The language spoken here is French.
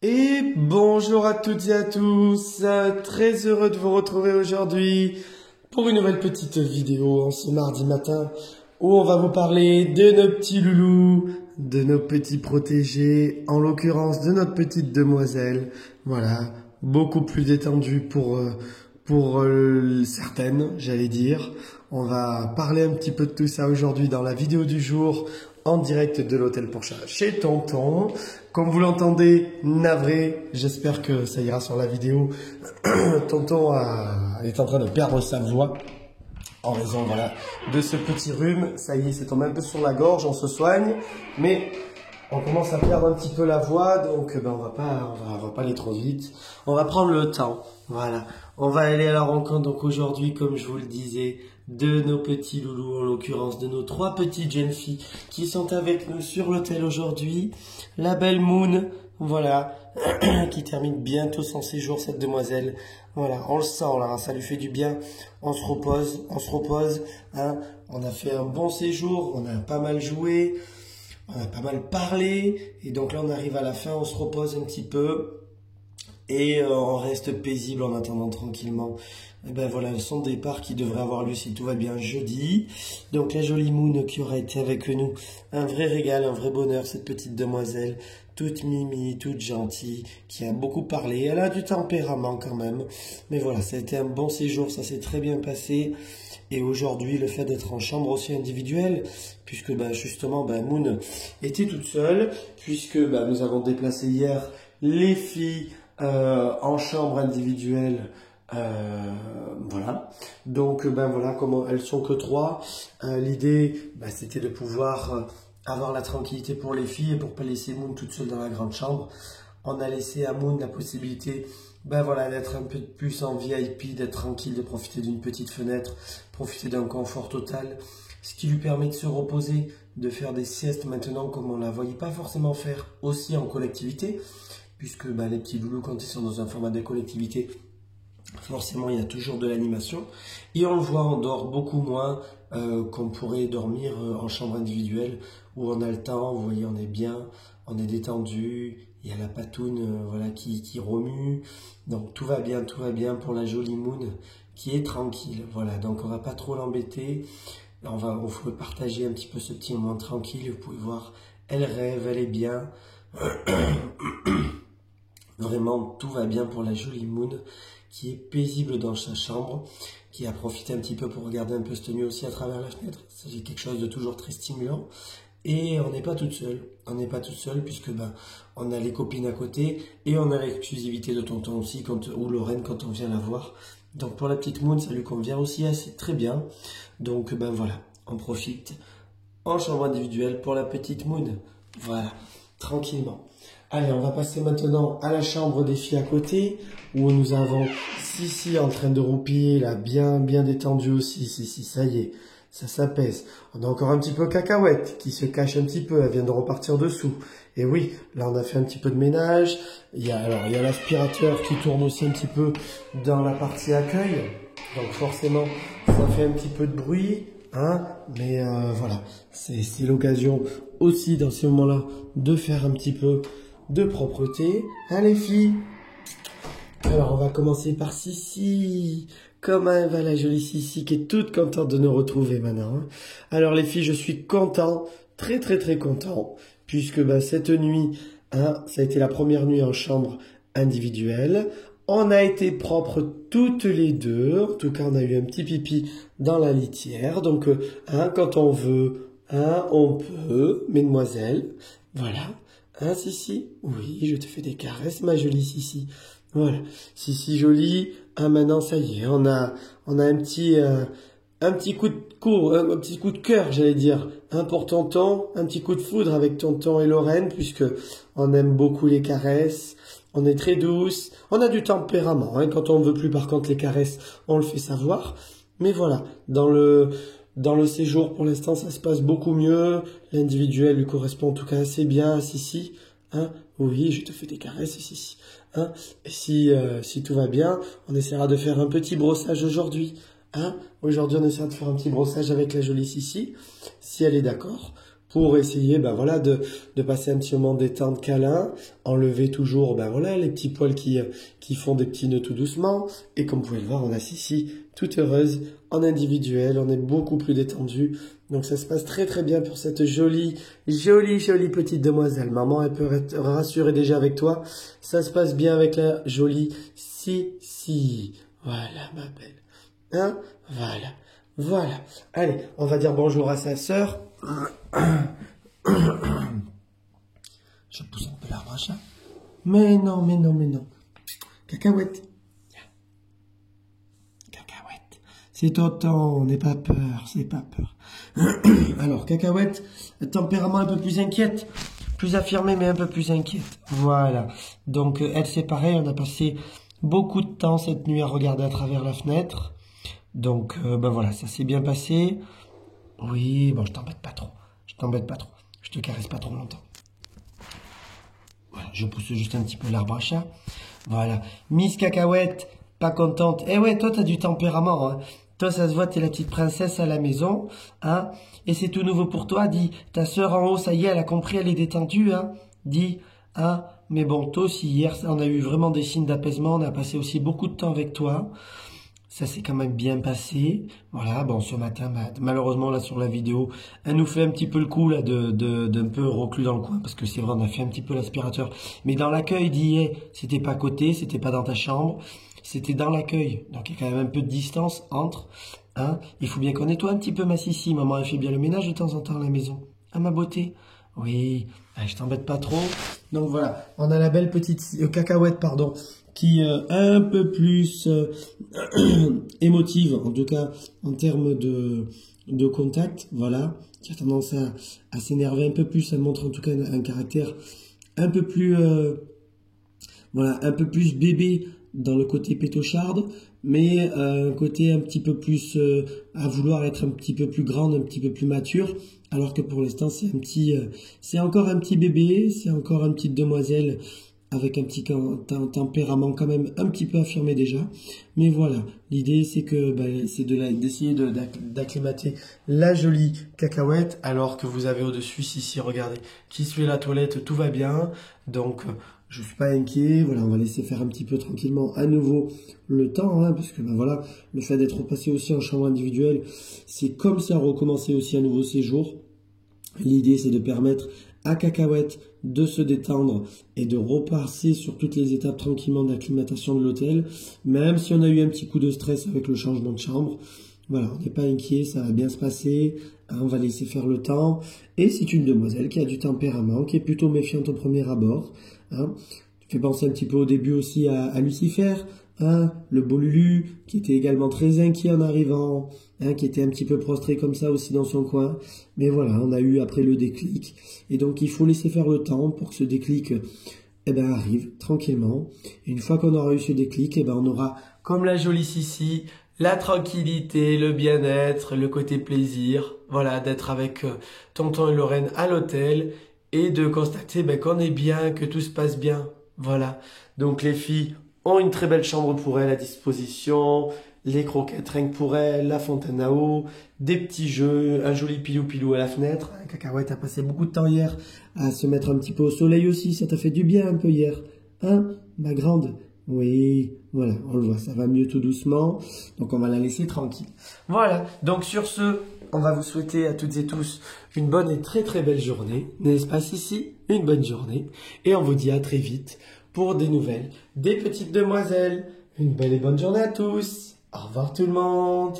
Et bonjour à toutes et à tous, très heureux de vous retrouver aujourd'hui pour une nouvelle petite vidéo en ce mardi matin où on va vous parler de nos petits loulous, de nos petits protégés, en l'occurrence de notre petite demoiselle. Voilà, beaucoup plus détendu pour certaines, j'allais dire. On va parler un petit peu de tout ça aujourd'hui dans la vidéo du jour en direct de l'hôtel pour chat chez Tonton. Comme vous l'entendez, navré, j'espère que ça ira sur la vidéo. Tonton est en train de perdre sa voix en raison de ce petit rhume. Ça y est, c'est tombé un peu sur la gorge, on se soigne, mais on commence à perdre un petit peu la voix, donc on va pas aller trop vite. On va prendre le temps. Voilà. On va aller à la rencontre donc aujourd'hui, comme je vous le disais, de nos petits loulous, en l'occurrence de nos 3 petites jeunes filles qui sont avec nous sur l'hôtel aujourd'hui. La belle Moon, voilà, qui termine bientôt son séjour, cette demoiselle. Voilà, on le sent là, ça lui fait du bien. On se repose, hein. On a fait un bon séjour, on a pas mal joué. On a pas mal parlé, et donc là on arrive à la fin, on se repose un petit peu, et on reste paisible en attendant tranquillement. Et ben voilà, son départ qui devrait avoir lieu si tout va bien jeudi. Donc la jolie Moon qui aura été avec nous, un vrai régal, un vrai bonheur, cette petite demoiselle, toute mimi, toute gentille, qui a beaucoup parlé. Elle a du tempérament quand même, mais voilà, ça a été un bon séjour, ça s'est très bien passé. Et aujourd'hui, le fait d'être en chambre aussi individuelle, puisque justement Moon était toute seule, puisque nous avons déplacé hier les filles en chambre individuelle. Voilà. Donc voilà, comme elles sont que 3, l'idée c'était de pouvoir avoir la tranquillité pour les filles et pour pas laisser Moon toute seule dans la grande chambre. On a laissé à Moon la possibilité d'être un peu plus en VIP, d'être tranquille, de profiter d'une petite fenêtre, profiter d'un confort total, ce qui lui permet de se reposer, de faire des siestes maintenant comme on ne la voyait pas forcément faire aussi en collectivité, puisque les petits loulous, quand ils sont dans un format de collectivité, forcément il y a toujours de l'animation, et on le voit, on dort beaucoup moins qu'on pourrait dormir en chambre individuelle, où on a le temps, vous voyez, on est bien, on est détendu, il y a la patoune qui remue, donc tout va bien pour la jolie Moon qui est tranquille. Voilà, donc on va pas trop l'embêter, on va partager un petit peu ce petit moment tranquille. Vous pouvez voir, elle rêve, elle est bien. Vraiment, tout va bien pour la jolie Moon qui est paisible dans sa chambre, qui a profité un petit peu pour regarder un peu cette nuit aussi à travers la fenêtre. C'est quelque chose de toujours très stimulant. Et on n'est pas toute seule. On n'est pas toute seule puisque on a les copines à côté et on a l'exclusivité de Tonton aussi ou Lorraine quand on vient la voir. Donc pour la petite Moon, ça lui convient aussi assez très bien. Donc voilà, on profite en chambre individuelle pour la petite Moon. Voilà, tranquillement. Allez, on va passer maintenant à la chambre des filles à côté, où nous avons Sissi en train de roupiller, là, bien détendue aussi. Sissi, ça y est, ça s'apaise. On a encore un petit peu Cacahuète, qui se cache un petit peu, elle vient de repartir dessous. Et oui, là on a fait un petit peu de ménage. Il y a l'aspirateur qui tourne aussi un petit peu dans la partie accueil. Donc forcément, ça fait un petit peu de bruit. Hein, mais voilà, c'est l'occasion aussi dans ces moments-là de faire un petit peu de propreté. Hein les filles? Alors on va commencer par Sissi. Comment elle va la jolie Sissi qui est toute contente de nous retrouver maintenant, hein. Alors les filles, je suis content, très content, puisque cette nuit, hein, ça a été la première nuit en chambre individuelle. On a été propres toutes les deux. En tout cas, on a eu un petit pipi dans la litière. Donc, quand on veut, on peut, mesdemoiselles. Voilà. Sissi? Oui, je te fais des caresses, ma jolie Sissi. Voilà. Sissi jolie. Maintenant, ça y est, on a un petit coup de cœur, j'allais dire. Pour Tonton, un petit coup de foudre avec Tonton et Lorraine, puisque on aime beaucoup les caresses. On est très douce, on a du tempérament. Quand on ne veut plus par contre les caresses, on le fait savoir. Mais voilà, dans le séjour, pour l'instant, ça se passe beaucoup mieux. L'individuel lui correspond en tout cas assez bien à Sissi. Oui, je te fais des caresses, Sissi. Et si tout va bien, on essaiera de faire un petit brossage aujourd'hui. Aujourd'hui, on essaiera de faire un petit brossage avec la jolie Sissi, si elle est d'accord. pour essayer voilà, de passer un petit moment détente câlin, enlever toujours voilà, les petits poils qui font des petits nœuds tout doucement. Et comme vous pouvez le voir, on a Sissi toute heureuse en individuel, on est beaucoup plus détendu. Donc ça se passe très très bien pour cette jolie petite demoiselle. Maman, elle peut être rassurée déjà avec toi. Ça se passe bien avec la jolie Sissi. Voilà ma belle. Hein? Voilà. Allez, on va dire bonjour à sa sœur. Je pousse un peu l'arbre à chat. Mais non. Cacahuète. Cacahuète. C'est tonton, n'aie pas peur, c'est pas peur. Alors, Cacahuète, tempérament un peu plus inquiète. Plus affirmé, mais un peu plus inquiète. Voilà. Donc, elle, c'est pareil, on a passé beaucoup de temps cette nuit à regarder à travers la fenêtre. Donc, voilà, ça s'est bien passé. Oui, bon, je t'embête pas trop. Je te caresse pas trop longtemps. Voilà, je pousse juste un petit peu l'arbre à chat. Voilà. Miss Cacahuète, pas contente. Eh ouais, toi, t'as du tempérament, hein. Toi, ça se voit, t'es la petite princesse à la maison, hein. Et c'est tout nouveau pour toi, dis. Ta sœur en haut, ça y est, elle a compris, elle est détendue, hein. Dis, hein. Mais bon, toi aussi, hier, on a eu vraiment des signes d'apaisement. On a passé aussi beaucoup de temps avec toi. Ça s'est quand même bien passé. Voilà, bon, ce matin, malheureusement, là, sur la vidéo, elle nous fait un petit peu le coup, là, d'un peu reclus dans le coin, parce que c'est vrai, on a fait un petit peu l'aspirateur. Mais dans l'accueil d'hier, c'était pas à côté, c'était pas dans ta chambre, c'était dans l'accueil. Donc, il y a quand même un peu de distance entre, hein. Il faut bien qu'on nettoie un petit peu ma Sissi. Maman, elle fait bien le ménage de temps en temps à la maison. Ah, ma beauté. Oui, allez, je t'embête pas trop. Donc, voilà, on a la belle petite Cacahuète, pardon, qui est un peu plus émotive, en tout cas en termes de contact, voilà, qui a tendance à s'énerver un peu plus, elle montre en tout cas un caractère un peu plus, voilà, un peu plus bébé dans le côté pétocharde, mais un côté un petit peu plus à vouloir être un petit peu plus grande, un petit peu plus mature, alors que pour l'instant c'est encore un petit bébé, c'est encore une petite demoiselle avec un petit tempérament quand même un petit peu affirmé déjà. Mais voilà, l'idée c'est que c'est d'essayer d'acclimater la jolie Cacahuète, alors que vous avez au-dessus, ici, regardez, qui se fait la toilette, tout va bien. Donc, je suis pas inquiet. Voilà, on va laisser faire un petit peu tranquillement à nouveau le temps, hein, parce que voilà, le fait d'être passé aussi en chambre individuelle, c'est comme ça recommencer aussi un nouveau séjour. L'idée, c'est de permettre à Cacahuète de se détendre et de repasser sur toutes les étapes tranquillement d'acclimatation de l'hôtel, même si on a eu un petit coup de stress avec le changement de chambre. Voilà, on n'est pas inquiet, ça va bien se passer, hein, on va laisser faire le temps. Et c'est une demoiselle qui a du tempérament, qui est plutôt méfiante au premier abord. Hein. Tu fais penser un petit peu au début aussi à Lucifer, hein, le beau Lulu, qui était également très inquiet en arrivant, hein, qui était un petit peu prostré comme ça aussi dans son coin. Mais voilà, on a eu après le déclic. Et donc, il faut laisser faire le temps pour que ce déclic arrive tranquillement. Et une fois qu'on aura eu ce déclic, on aura, comme la jolie Sissi, la tranquillité, le bien-être, le côté plaisir. Voilà, d'être avec tonton et Lorraine à l'hôtel et de constater qu'on est bien, que tout se passe bien. Voilà. Donc, les filles ont une très belle chambre pour elles à disposition, les croquettes rien que pour elles, la fontaine à eau, des petits jeux, un joli pilou-pilou à la fenêtre. Cacahuète a passé beaucoup de temps hier à se mettre un petit peu au soleil aussi, ça t'a fait du bien un peu hier. Hein, ma grande? Oui, voilà, on le voit, ça va mieux tout doucement, donc on va la laisser tranquille. Voilà, donc sur ce, on va vous souhaiter à toutes et tous une bonne et très très belle journée, n'est-ce pas Sissi? Une bonne journée, et on vous dit à très vite pour des nouvelles des petites demoiselles. Une belle et bonne journée à tous. Au revoir tout le monde.